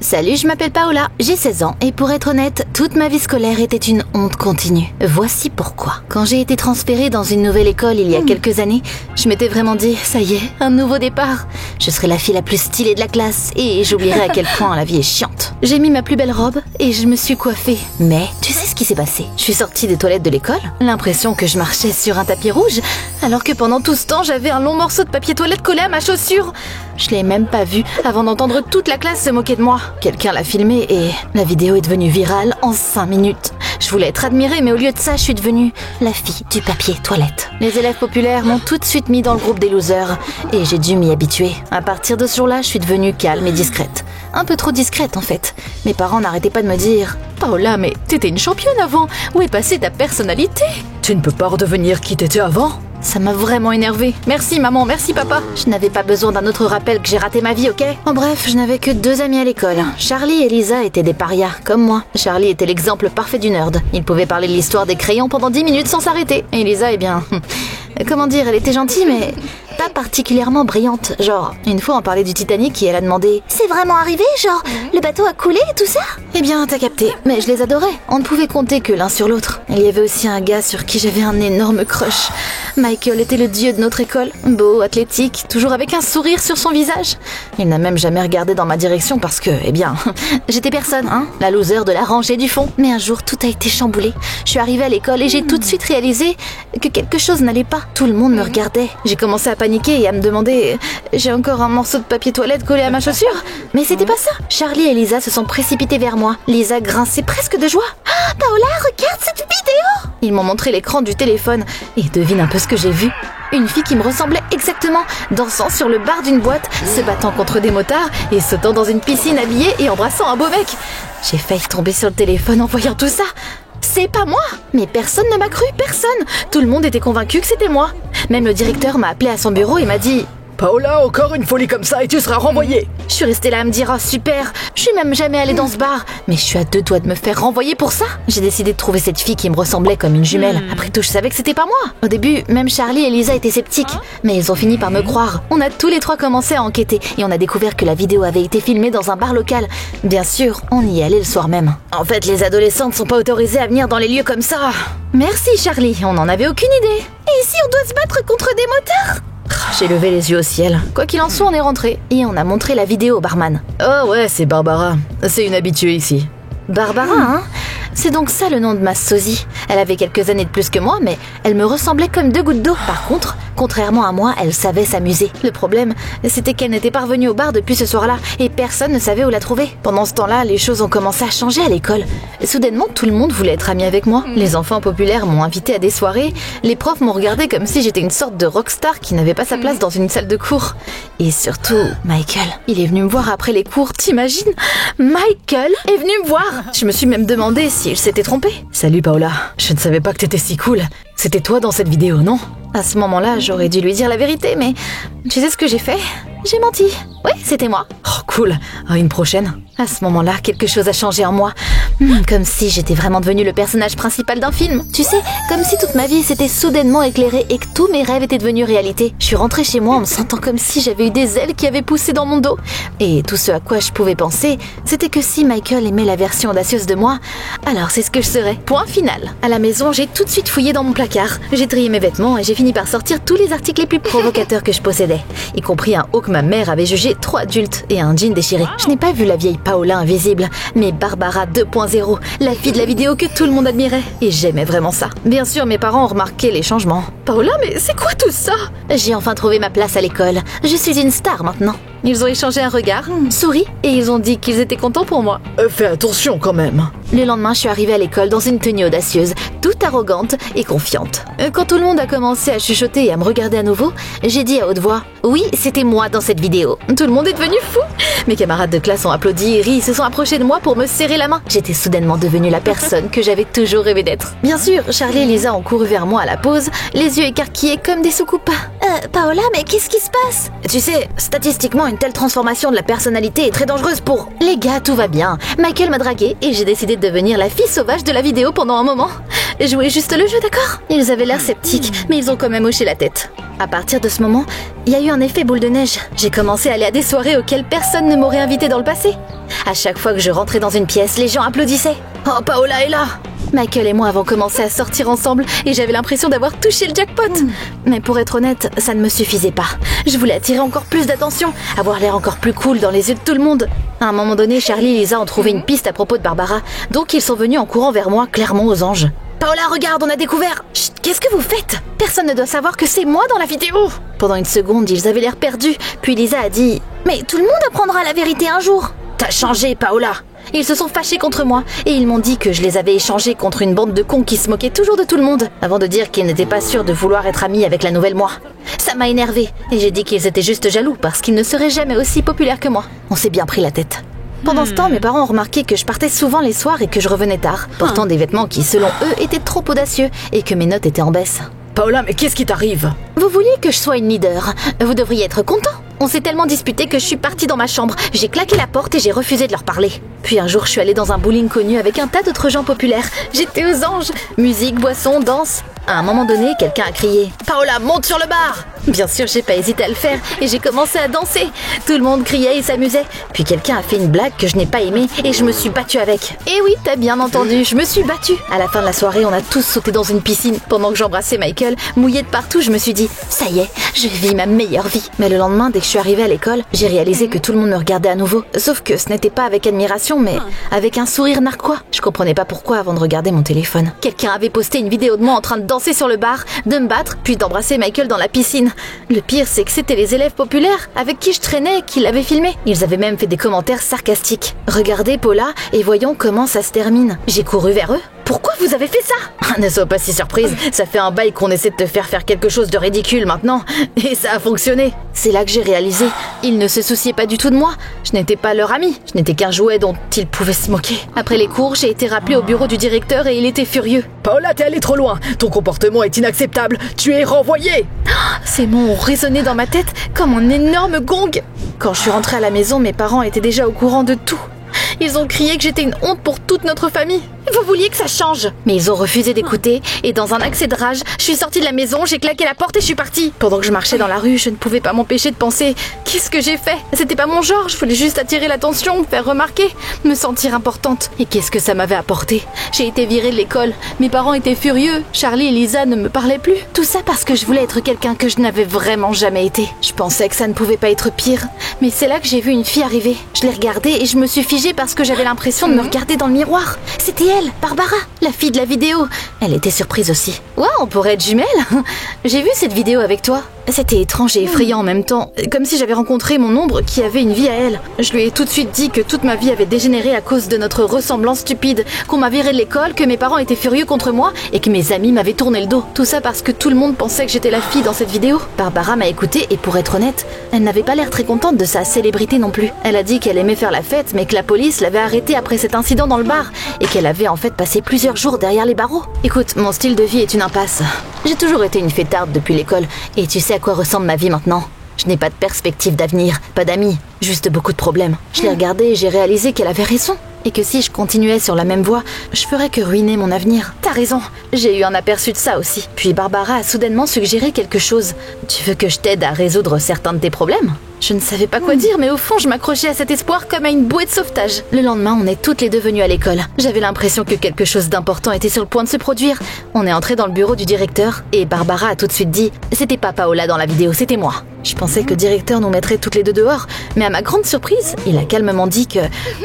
Salut, je m'appelle Paola, j'ai 16 ans et pour être honnête, toute ma vie scolaire était une honte continue. Voici pourquoi. Quand j'ai été transférée dans une nouvelle école il y a quelques années, je m'étais vraiment dit, ça y est, un nouveau départ. Je serai la fille la plus stylée de la classe et j'oublierai à quel point la vie est chiante. J'ai mis ma plus belle robe et je me suis coiffée. Mais tu sais ce qui s'est passé? Je suis sortie des toilettes de l'école, l'impression que je marchais sur un tapis rouge, alors que pendant tout ce temps, j'avais un long morceau de papier toilette collé à ma chaussure. Je l'ai même pas vu avant d'entendre toute la classe se moquer de moi. Quelqu'un l'a filmé et la vidéo est devenue virale en 5 minutes. Je voulais être admirée, mais au lieu de ça, je suis devenue la fille du papier toilette. Les élèves populaires m'ont tout de suite mis dans le groupe des losers et j'ai dû m'y habituer. À partir de ce jour-là, je suis devenue calme et discrète. Un peu trop discrète en fait. Mes parents n'arrêtaient pas de me dire « Paola, mais t'étais une championne avant. Où est passée ta personnalité? Tu ne peux pas redevenir qui t'étais avant ?» Ça m'a vraiment énervée. Merci maman, merci papa. Je n'avais pas besoin d'un autre rappel que j'ai raté ma vie, ok? En bref, je n'avais que 2 amis à l'école. Charlie et Lisa étaient des parias, comme moi. Charlie était l'exemple parfait du nerd. Il pouvait parler de l'histoire des crayons pendant 10 minutes sans s'arrêter. Et Lisa, eh bien... comment dire, elle était gentille, mais... pas particulièrement brillante. Genre, une fois on parlait du Titanic et elle a demandé « C'est vraiment arrivé? Genre, le bateau a coulé et tout ça ?» Eh bien, t'as capté. Mais je les adorais. On ne pouvait compter que l'un sur l'autre. Il y avait aussi un gars sur qui j'avais un énorme crush. Michael était le dieu de notre école. Beau, athlétique, toujours avec un sourire sur son visage. Il n'a même jamais regardé dans ma direction parce que, eh bien, j'étais personne, hein, la loser de la rangée du fond. Mais un jour, tout a été chamboulé. Je suis arrivée à l'école et j'ai tout de suite réalisé que quelque chose n'allait pas. Tout le monde me regardait. J'ai commencé à paniquer et à me demander « J'ai encore un morceau de papier toilette collé à ma chaussure ?» Mais c'était pas ça. Charlie et Lisa se sont précipités vers moi. Lisa grinçait presque de joie. « Ah, Paola, regarde cette vidéo !» Ils m'ont montré l'écran du téléphone et devine un peu ce que j'ai vu. Une fille qui me ressemblait exactement, dansant sur le bar d'une boîte, se battant contre des motards et sautant dans une piscine habillée et embrassant un beau mec. J'ai failli tomber sur le téléphone en voyant tout ça. C'est pas moi! Mais personne ne m'a cru, personne! Tout le monde était convaincu que c'était moi. Même le directeur m'a appelé à son bureau et m'a dit « Paola, encore une folie comme ça et tu seras renvoyée !» Je suis restée là à me dire « Oh super! Je suis même jamais allée dans ce bar, mais je suis à 2 doigts de me faire renvoyer pour ça !» J'ai décidé de trouver cette fille qui me ressemblait comme une jumelle. Après tout, je savais que c'était pas moi. Au début, même Charlie et Lisa étaient sceptiques, mais ils ont fini par me croire. On a tous les 3 commencé à enquêter et on a découvert que la vidéo avait été filmée dans un bar local. Bien sûr, on y allait le soir même. En fait, les adolescentes sont pas autorisées à venir dans les lieux comme ça. Merci Charlie, on n'en avait aucune idée. Et ici, on doit se battre contre des motards? J'ai levé les yeux au ciel. Quoi qu'il en soit, on est rentré et on a montré la vidéo au barman. Oh ouais, c'est Barbara. C'est une habituée ici. Barbara, hein? C'est donc ça le nom de ma sosie. Elle avait quelques années de plus que moi, mais elle me ressemblait comme 2 gouttes d'eau. Par contre, contrairement à moi, elle savait s'amuser. Le problème, c'était qu'elle n'était pas revenue au bar depuis ce soir-là, et personne ne savait où la trouver. Pendant ce temps-là, les choses ont commencé à changer à l'école. Soudainement, tout le monde voulait être ami avec moi. Les enfants populaires m'ont invité à des soirées. Les profs m'ont regardé comme si j'étais une sorte de rockstar qui n'avait pas sa place dans une salle de cours. Et surtout, Michael. Il est venu me voir après les cours, t'imagines? Michael est venu me voir. Je me suis même demandé si il s'était trompé. Salut Paola, je ne savais pas que t'étais si cool. C'était toi dans cette vidéo, non? À ce moment-là, j'aurais dû lui dire la vérité, mais tu sais ce que j'ai fait? J'ai menti. Ouais, c'était moi. Oh, cool. À une prochaine. À ce moment-là, quelque chose a changé en moi. Comme si j'étais vraiment devenue le personnage principal d'un film. Tu sais, comme si toute ma vie s'était soudainement éclairée et que tous mes rêves étaient devenus réalité. Je suis rentrée chez moi en me sentant comme si j'avais eu des ailes qui avaient poussé dans mon dos. Et tout ce à quoi je pouvais penser, c'était que si Michael aimait la version audacieuse de moi, alors c'est ce que je serais. Point final. À la maison, j'ai tout de suite fouillé dans mon placard. J'ai trié mes vêtements et j'ai fini par sortir tous les articles les plus provocateurs que je possédais, y compris un haut que ma mère avait jugé trop adulte et un jean déchiré. Je n'ai pas vu la vieille Paola invisible, mais Barbara 2.0, la fille de la vidéo que tout le monde admirait. Et j'aimais vraiment ça. Bien sûr, mes parents ont remarqué les changements. Paola, mais c'est quoi tout ça? J'ai enfin trouvé ma place à l'école. Je suis une star maintenant. Ils ont échangé un regard, souri, et ils ont dit qu'ils étaient contents pour moi. Fais attention quand même. Le lendemain, je suis arrivée à l'école dans une tenue audacieuse, toute arrogante et confiante. Quand tout le monde a commencé à chuchoter et à me regarder à nouveau, j'ai dit à haute voix « Oui, c'était moi dans cette vidéo ». Tout le monde est devenu fou. Mes camarades de classe ont applaudi et ri, se sont approchés de moi pour me serrer la main. J'étais soudainement devenue la personne que j'avais toujours rêvé d'être. Bien sûr, Charlie et Lisa ont couru vers moi à la pause, les yeux écarquillés comme des soucoupes. Paola, mais qu'est-ce qui se passe? Tu sais, statistiquement, une telle transformation de la personnalité est très dangereuse pour... Les gars, tout va bien. Michael m'a draguée et j'ai décidé de devenir la fille sauvage de la vidéo pendant un moment. jouer juste le jeu, d'accord? Ils avaient l'air sceptiques, mais ils ont quand même hoché la tête. À partir de ce moment, il y a eu un effet boule de neige. J'ai commencé à aller à des soirées auxquelles personne ne m'aurait invité dans le passé. À chaque fois que je rentrais dans une pièce, les gens applaudissaient. Oh, Paola est là! Michael et moi avons commencé à sortir ensemble et j'avais l'impression d'avoir touché le jackpot. Mais pour être honnête, ça ne me suffisait pas. Je voulais attirer encore plus d'attention, avoir l'air encore plus cool dans les yeux de tout le monde. À un moment donné, Charlie et Lisa ont trouvé une piste à propos de Barbara, donc ils sont venus en courant vers moi, clairement aux anges. Paola, regarde, on a découvert... Chut, qu'est-ce que vous faites? Personne ne doit savoir que c'est moi dans la vidéo. Pendant une seconde, ils avaient l'air perdus, puis Lisa a dit... Mais tout le monde apprendra la vérité un jour. T'as changé, Paola. Ils se sont fâchés contre moi et ils m'ont dit que je les avais échangés contre une bande de cons qui se moquaient toujours de tout le monde, avant de dire qu'ils n'étaient pas sûrs de vouloir être amis avec la nouvelle moi. Ça m'a énervée et j'ai dit qu'ils étaient juste jaloux parce qu'ils ne seraient jamais aussi populaires que moi. On s'est bien pris la tête. Pendant ce temps, mes parents ont remarqué que je partais souvent les soirs et que je revenais tard, portant des vêtements qui, selon eux, étaient trop audacieux et que mes notes étaient en baisse. Paola, mais qu'est-ce qui t'arrive? Vous vouliez que je sois une leader. Vous devriez être content. On s'est tellement disputé que je suis partie dans ma chambre. J'ai claqué la porte et j'ai refusé de leur parler. Puis un jour, je suis allée dans un bowling connu avec un tas d'autres gens populaires. J'étais aux anges. Musique, boisson, danse. À un moment donné, quelqu'un a crié « Paola, monte sur le bar !» Bien sûr, j'ai pas hésité à le faire et j'ai commencé à danser. Tout le monde criait et s'amusait. Puis quelqu'un a fait une blague que je n'ai pas aimée et je me suis battue avec. Et oui, t'as bien entendu, je me suis battue. À la fin de la soirée, on a tous sauté dans une piscine. Pendant que j'embrassais Michael, mouillé de partout, je me suis dit « Ça y est, je vis ma meilleure vie !» Mais le lendemain, dès que je suis arrivée à l'école, j'ai réalisé que tout le monde me regardait à nouveau. Sauf que ce n'était pas avec admiration, mais avec un sourire narquois. Je comprenais pas pourquoi avant de regarder mon téléphone. Quelqu'un avait posté une vidéo de moi en train de danser sur le bar, de me battre, puis d'embrasser Michael dans la piscine. Le pire, c'est que c'était les élèves populaires avec qui je traînais qui l'avaient filmé. Ils avaient même fait des commentaires sarcastiques. Regardez Paula et voyons comment ça se termine. J'ai couru vers eux. Pourquoi vous avez fait ça? Ne sois pas si surprise, ça fait un bail qu'on essaie de te faire quelque chose de ridicule maintenant. Et ça a fonctionné. C'est là que j'ai réalisé, ils ne se souciaient pas du tout de moi. Je n'étais pas leur ami, je n'étais qu'un jouet dont ils pouvaient se moquer. Après les cours, j'ai été rappelée au bureau du directeur et il était furieux. Paola, t'es allée trop loin, ton comportement est inacceptable, tu es renvoyée. Ces mots ont résonné dans ma tête comme un énorme gong. Quand je suis rentrée à la maison, mes parents étaient déjà au courant de tout. Ils ont crié que j'étais une honte pour toute notre famille. Vous vouliez que ça change. Mais ils ont refusé d'écouter et dans un accès de rage, je suis sortie de la maison, j'ai claqué la porte et je suis partie. Pendant que je marchais dans la rue, je ne pouvais pas m'empêcher de penser « Qu'est-ce que j'ai fait ?» C'était pas mon genre, je voulais juste attirer l'attention, me faire remarquer, me sentir importante. Et qu'est-ce que ça m'avait apporté? J'ai été virée de l'école, mes parents étaient furieux, Charlie et Lisa ne me parlaient plus. Tout ça parce que je voulais être quelqu'un que je n'avais vraiment jamais été. Je pensais que ça ne pouvait pas être pire. Mais c'est là que j'ai vu une fille arriver. Je l'ai regardée et je me suis figée parce que j'avais l'impression de me regarder dans le miroir. C'était elle, Barbara, la fille de la vidéo. Elle était surprise aussi. Wow, on pourrait être jumelles. J'ai vu cette vidéo avec toi. C'était étrange et effrayant en même temps, comme si j'avais rencontré mon ombre qui avait une vie à elle. Je lui ai tout de suite dit que toute ma vie avait dégénéré à cause de notre ressemblance stupide, qu'on m'a viré de l'école, que mes parents étaient furieux contre moi et que mes amis m'avaient tourné le dos. Tout ça parce que tout le monde pensait que j'étais la fille dans cette vidéo. Barbara m'a écoutée et pour être honnête, elle n'avait pas l'air très contente de sa célébrité non plus. Elle a dit qu'elle aimait faire la fête mais que la police l'avait arrêtée après cet incident dans le bar et qu'elle avait en fait passé plusieurs jours derrière les barreaux. Écoute, mon style de vie est une impasse. J'ai toujours été une fêtarde depuis l'école et tu sais à quoi ressemble ma vie maintenant. Je n'ai pas de perspective d'avenir, pas d'amis, juste beaucoup de problèmes. Je l'ai regardée et j'ai réalisé qu'elle avait raison. Et que si je continuais sur la même voie, je ferais que ruiner mon avenir. T'as raison, j'ai eu un aperçu de ça aussi. Puis Barbara a soudainement suggéré quelque chose. Tu veux que je t'aide à résoudre certains de tes problèmes? Je ne savais pas quoi dire, mais au fond, je m'accrochais à cet espoir comme à une bouée de sauvetage. Le lendemain, on est toutes les deux venues à l'école. J'avais l'impression que quelque chose d'important était sur le point de se produire. On est entré dans le bureau du directeur et Barbara a tout de suite dit « C'était pas Paola dans la vidéo, c'était moi ». Je pensais que le directeur nous mettrait toutes les deux dehors, mais à ma grande surprise, il a calmement dit que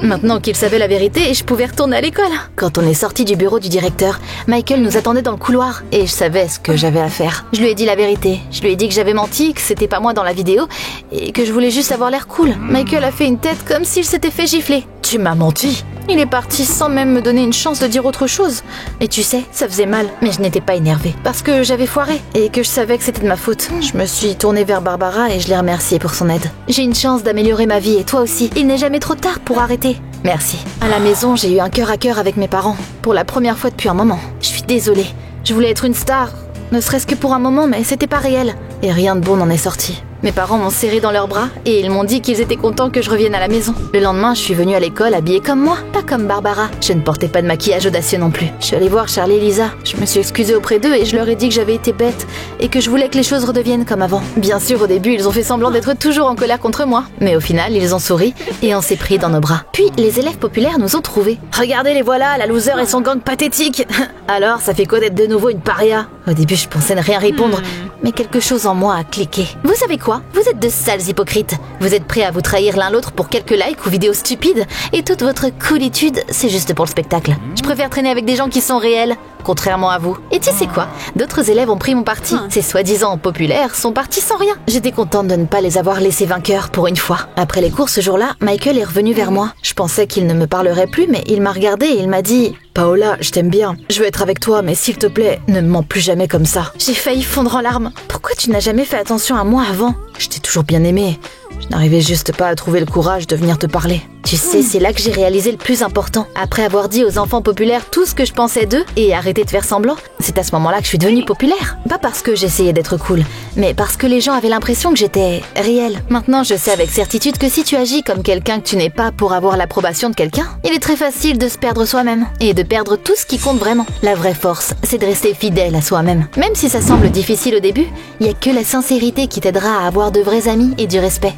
maintenant qu'il savait la vérité, je pouvais retourner à l'école. Quand on est sorti du bureau du directeur, Michael nous attendait dans le couloir et je savais ce que j'avais à faire. Je lui ai dit la vérité. Je lui ai dit que j'avais menti, que c'était pas moi dans la vidéo et que je voulais juste avoir l'air cool. Michael a fait une tête comme s'il s'était fait gifler. Tu m'as menti? Il est parti sans même me donner une chance de dire autre chose. Et tu sais, ça faisait mal, mais je n'étais pas énervée. Parce que j'avais foiré et que je savais que c'était de ma faute. Je me suis tournée vers Barbara et je l'ai remerciée pour son aide. J'ai une chance d'améliorer ma vie et toi aussi. Il n'est jamais trop tard pour arrêter. Merci. À la maison, j'ai eu un cœur à cœur avec mes parents. Pour la première fois depuis un moment. Je suis désolée. Je voulais être une star, ne serait-ce que pour un moment, mais c'était pas réel. Et rien de bon n'en est sorti. Mes parents m'ont serré dans leurs bras et ils m'ont dit qu'ils étaient contents que je revienne à la maison. Le lendemain, je suis venue à l'école habillée comme moi, pas comme Barbara. Je ne portais pas de maquillage audacieux non plus. Je suis allée voir Charlie et Lisa. Je me suis excusée auprès d'eux et je leur ai dit que j'avais été bête et que je voulais que les choses redeviennent comme avant. Bien sûr, au début, ils ont fait semblant d'être toujours en colère contre moi. Mais au final, ils ont souri et on s'est pris dans nos bras. Puis, les élèves populaires nous ont trouvés. Regardez les voilà, la loser et son gang pathétique. Alors, ça fait quoi d'être de nouveau une paria? Au début, je pensais ne rien répondre, mais quelque chose en moi a cliqué. Vous savez quoi? Vous êtes de sales hypocrites. Vous êtes prêts à vous trahir l'un l'autre pour quelques likes ou vidéos stupides, et toute votre coolitude, c'est juste pour le spectacle. Je préfère traîner avec des gens qui sont réels, contrairement à vous. Et tu sais quoi? D'autres élèves ont pris mon parti. Ces soi-disant populaires sont partis sans rien. J'étais contente de ne pas les avoir laissés vainqueurs pour une fois. Après les cours ce jour-là, Michael est revenu vers moi. Je pensais qu'il ne me parlerait plus, mais il m'a regardé et il m'a dit... Paola, je t'aime bien. Je veux être avec toi, mais s'il te plaît, ne me mens plus jamais comme ça. J'ai failli fondre en larmes. Pourquoi tu n'as jamais fait attention à moi avant? Je t'ai toujours bien aimé. Je n'arrivais juste pas à trouver le courage de venir te parler. Tu sais, c'est là que j'ai réalisé le plus important. Après avoir dit aux enfants populaires tout ce que je pensais d'eux et arrêté de faire semblant, c'est à ce moment-là que je suis devenue populaire. Pas parce que j'essayais d'être cool, mais parce que les gens avaient l'impression que j'étais réelle. Maintenant, je sais avec certitude que si tu agis comme quelqu'un que tu n'es pas pour avoir l'approbation de quelqu'un, il est très facile de se perdre soi-même et de perdre tout ce qui compte vraiment. La vraie force, c'est de rester fidèle à soi-même. Même si ça semble difficile au début, il n'y a que la sincérité qui t'aidera à avoir de vrais amis et du respect.